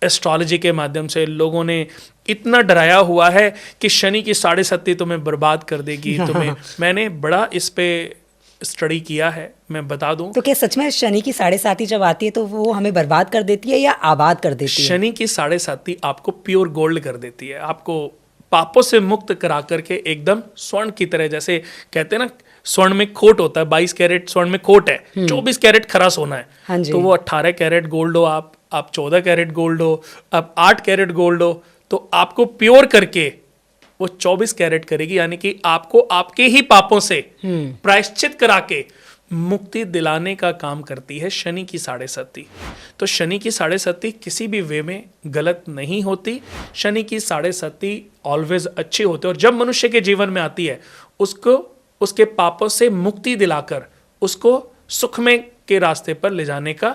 Astrology के माध्यम से लोगों ने इतना डराया हुआ है कि शनि की 7.5 तुम्हें बर्बाद कर देगी तुम्हें। मैंने बड़ा इस पे स्टडी किया है, मैं बता दूं। तो क्या सच में शनि की 7.5 जब आती है तो वो हमें बर्बाद कर देती है या आबाद कर देती है? शनि की 7.5 आपको प्योर गोल्ड कर देती है, आपको पापों से मुक्त करा करके एकदम स्वर्ण की तरह, जैसे कहते हैं ना स्वर्ण में खोट होता है, 22 कैरेट स्वर्ण में खोट है, 24 कैरेट खरा सोना है। हाँ जी। तो वो 18 कैरेट गोल्ड हो, आप 14 कैरेट गोल्ड हो, आप 8 कैरेट गोल्ड हो, तो आपको प्योर करके वो 24 कैरेट करेगी, यानी कि आपको आपके ही पापों से प्रायश्चित करा के मुक्ति दिलाने का काम करती है शनि की 7.5। तो शनि की 7.5 किसी भी वे में गलत नहीं होती। शनि की 7.5 ऑलवेज अच्छी होती है, और जब मनुष्य के जीवन में आती है उसको उसके पापों से मुक्ति दिलाकर उसको सुख में के रास्ते पर ले जाने का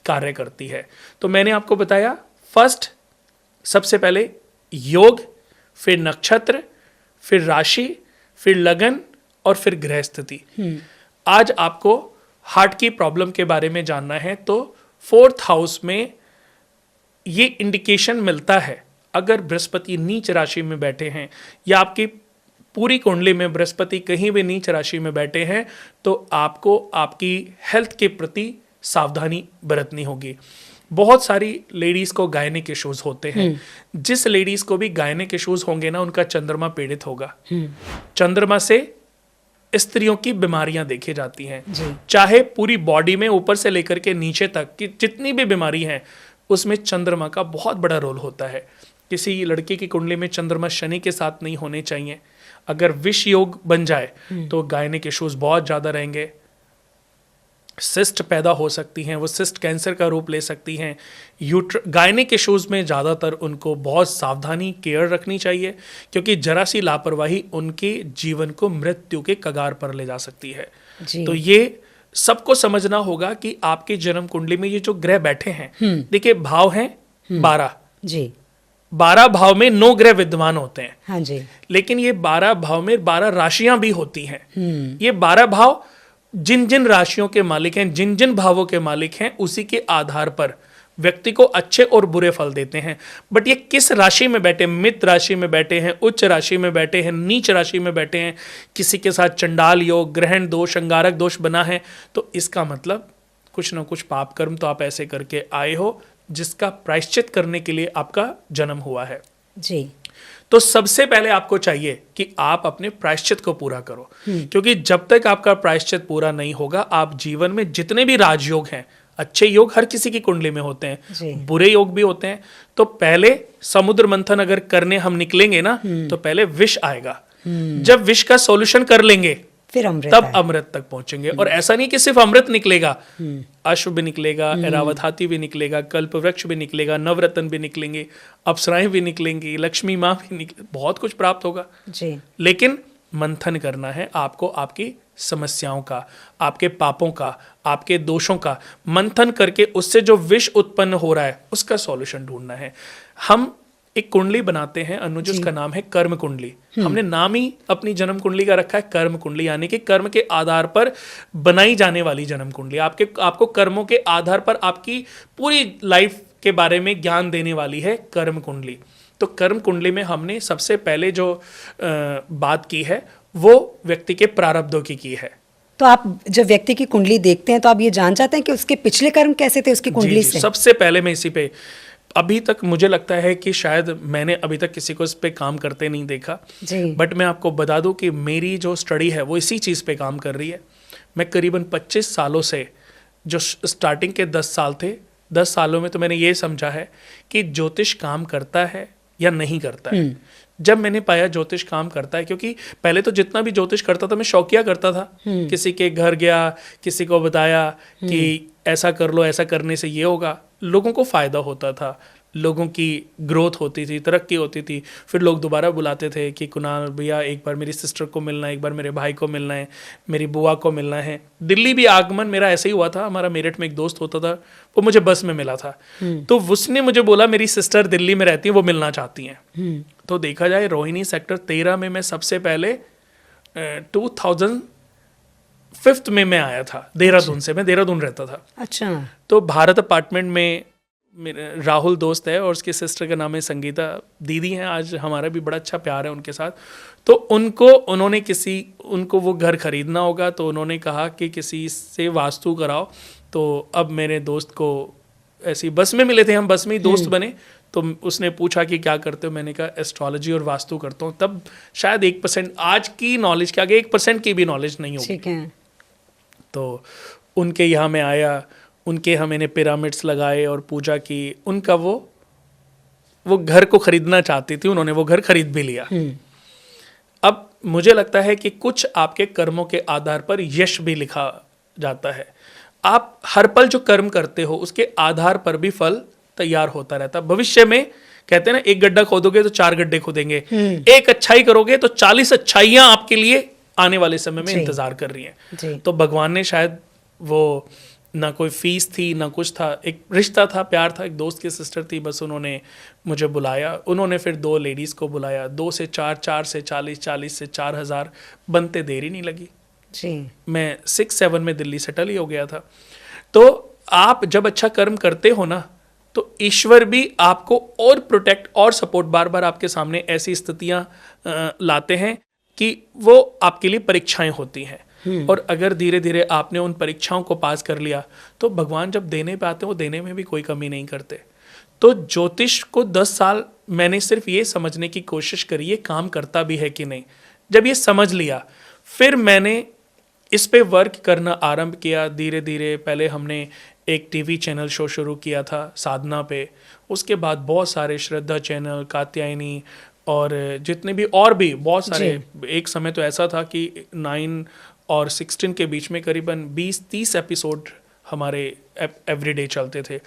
कार्य करती है। तो मैंने आपको बताया, फर्स्ट सबसे पहले योग, फिर नक्षत्र, फिर राशि, फिर लगन और फिर ग्रह स्थिति। आज आपको हार्ट की प्रॉब्लम के बारे में जानना है तो 4th हाउस में ये इंडिकेशन मिलता है, अगर बृहस्पति नीच राशि में बैठे हैं या आपकी पूरी कुंडली में बृहस्पति कहीं भी नीच राशि में बैठे हैं, तो आपको आपकी हेल्थ के प्रति सावधानी बरतनी होगी। बहुत सारी लेडीज को गायनिक इश्यूज होते हैं। जिस लेडीज को भी गायनिक इश्यूज होंगे ना, उनका चंद्रमा पीड़ित होगा। चंद्रमा से स्त्रियों की बीमारियां देखी जाती हैं, चाहे पूरी बॉडी में ऊपर से लेकर के नीचे तक की जितनी भी बीमारी हैं, उसमें चंद्रमा का बहुत बड़ा रोल होता है। किसी लड़के की कुंडली में चंद्रमा शनि के साथ नहीं होने चाहिए। अगर विष योग बन जाए तो गायनिक इश्यूज बहुत ज्यादा रहेंगे, सिस्ट पैदा हो सकती हैं, वो सिस्ट कैंसर का रूप ले सकती हैं। गायनिक इश्यूज में ज़्यादातर उनको बहुत सावधानी केयर रखनी चाहिए, क्योंकि जरा सी लापरवाही उनके जीवन को मृत्यु के कगार पर ले जा सकती है। तो ये सबको समझना होगा कि आपके जन्म कुंडली में ये जो ग्रह बैठे हैं, देखिए भाव हैं 12 जी, 12 भाव में 9 ग्रह विद्यमान होते हैं। हाँ जी। लेकिन ये 12 भाव में 12 राशियां भी होती हैं। ये 12 भाव जिन जिन राशियों के मालिक हैं, जिन जिन भावों के मालिक हैं, उसी के आधार पर व्यक्ति को अच्छे और बुरे फल देते हैं। बट ये किस राशि में बैठे, मित्र राशि में बैठे हैं, उच्च राशि में बैठे हैं, नीच राशि में बैठे हैं, किसी के साथ चंडाल योग, ग्रहण दोष, अंगारक दोष बना है, तो इसका मतलब कुछ ना कुछ पाप कर्म तो आप ऐसे करके आए हो जिसका प्रायश्चित करने के लिए आपका जन्म हुआ है जी। तो सबसे पहले आपको चाहिए कि आप अपने प्रायश्चित को पूरा करो, क्योंकि जब तक आपका प्रायश्चित पूरा नहीं होगा, आप जीवन में जितने भी राजयोग हैं, अच्छे योग हर किसी की कुंडली में होते हैं, बुरे योग भी होते हैं, तो पहले समुद्र मंथन अगर करने हम निकलेंगे ना, तो पहले विष आएगा। जब विष का सॉल्यूशन कर लेंगे फिर अमृत, तब अमृत तक पहुंचेंगे। और ऐसा नहीं कि सिर्फ अमृत निकलेगा, अश्व भी निकलेगा, ऐरावत हाथी भी निकलेगा, कल्प वृक्ष भी निकलेगा, नवरत्न भी निकलेंगे, अप्सराएं भी निकलेंगी, लक्ष्मी माँ भी निकले, बहुत कुछ प्राप्त होगा जी। लेकिन मंथन करना है आपको, आपकी समस्याओं का, आपके पापों का, आपके दोषों का मंथन करके उससे जो विष उत्पन्न हो रहा है उसका सॉल्यूशन ढूंढना है। हम एक कुंडली बनाते हैं अनुज, उसका नाम है कर्म कुंडली। हमने नाम ही अपनी जन्म कुंडली का रखा है कर्म कुंडली, यानी कि कर्म के आधार पर बनाई जाने वाली जन्म कुंडली। आपको कर्मों के आधार पर आपकी पूरी लाइफ के बारे में ज्ञान देने वाली है कर्म कुंडली। तो कर्म कुंडली में हमने सबसे पहले जो बात की है वो व्यक्ति के प्रारब्धों की है। तो आप जब व्यक्ति की कुंडली देखते हैं तो आप ये जान चाहते हैं कि उसके पिछले कर्म कैसे थे उसकी कुंडली से? सबसे पहले मैं इसी पे, अभी तक मुझे लगता है कि शायद मैंने अभी तक किसी को इस पे काम करते नहीं देखा, बट मैं आपको बता दूं कि मेरी जो स्टडी है वो इसी चीज़ पे काम कर रही है। मैं करीबन 25 सालों से, जो स्टार्टिंग के 10 साल थे, 10 सालों में तो मैंने ये समझा है कि ज्योतिष काम करता है या नहीं करता है। जब मैंने पाया ज्योतिष काम करता है, क्योंकि पहले तो जितना भी ज्योतिष करता था मैं शौकिया करता था, किसी के घर गया, किसी को बताया कि ऐसा कर लो, ऐसा करने से ये होगा, लोगों को फायदा होता था, लोगों की ग्रोथ होती थी, तरक्की होती थी। फिर लोग दोबारा बुलाते थे कि कुणाल भैया एक बार मेरी सिस्टर को मिलना है, एक बार मेरे भाई को मिलना है, मेरी बुआ को मिलना है। दिल्ली भी आगमन मेरा ऐसे ही हुआ था। हमारा मेरठ में एक दोस्त होता था, वो मुझे बस में मिला था, तो उसने मुझे बोला मेरी सिस्टर दिल्ली में रहती है, वो मिलना चाहती हैं। तो देखा जाए रोहिणी सेक्टर 13 में मैं सबसे पहले 2005 में मैं आया था देहरादून से। मैं देहरादून रहता था। अच्छा। तो भारत अपार्टमेंट में मेरे राहुल दोस्त है और उसकी सिस्टर का नाम है संगीता दीदी हैं, आज हमारा भी बड़ा अच्छा प्यार है उनके साथ। तो उनको वो घर खरीदना होगा, तो उन्होंने कहा कि किसी से वास्तु कराओ। तो अब मेरे दोस्त को ऐसी बस में मिले थे, हम बस में ही दोस्त बने, तो उसने पूछा कि क्या करते हो, मैंने कहा एस्ट्रोलॉजी और वास्तु करता हूँ। तब शायद 1% आज की नॉलेज के आगे 1% की भी नॉलेज नहीं होगी। ठीक है। तो उनके यहाँ मैं आया, उनके यहाँ मैंने पिरामिड्स लगाए और पूजा की। उनका वो घर को खरीदना चाहती थी, उन्होंने वो घर खरीद भी लिया। अब मुझे लगता है कि कुछ आपके कर्मों के आधार पर यश भी लिखा जाता है। आप हर पल जो कर्म करते हो उसके आधार पर भी फल तैयार होता रहता है। भविष्य में कहते हैं ना, एक गड्ढा खोदोगे तो 4 गड्ढे खोदेंगे, एक अच्छाई करोगे तो 40 अच्छाइयां आपके लिए आने वाले समय में इंतजार कर रही हैं। तो भगवान ने शायद वो, ना कोई फीस थी ना कुछ था, एक रिश्ता था, प्यार था, एक दोस्त की सिस्टर थी, बस उन्होंने मुझे बुलाया। उन्होंने फिर 2 लेडीज़ को बुलाया, 2 से 4, 4 से 40, 40 से 4000 बनते देरी नहीं लगी जी। मैं 6-7 में दिल्ली सेटल ही हो गया था। तो आप जब अच्छा कर्म करते हो ना, तो ईश्वर भी आपको और प्रोटेक्ट और सपोर्ट बार बार आपके सामने ऐसी स्थितियां लाते हैं कि वो आपके लिए परीक्षाएं होती हैं। और अगर धीरे धीरे आपने उन परीक्षाओं को पास कर लिया, तो भगवान जब देने पे आते हैं वो देने में भी कोई कमी नहीं करते। तो ज्योतिष को 10 साल मैंने सिर्फ ये समझने की कोशिश करी ये काम करता भी है कि नहीं। जब ये समझ लिया, फिर मैंने इस पे वर्क करना आरंभ किया धीरे धीरे। पहले हमने एक टीवी चैनल शो शुरू किया था साधना पे, उसके बाद बहुत सारे श्रद्धा चैनल, कात्यायनी और जितने भी और भी बहुत सारे। एक समय तो ऐसा था कि 9 और 16 के बीच में करीबन 20-30 एपिसोड हमारे एवरीडे चलते थे।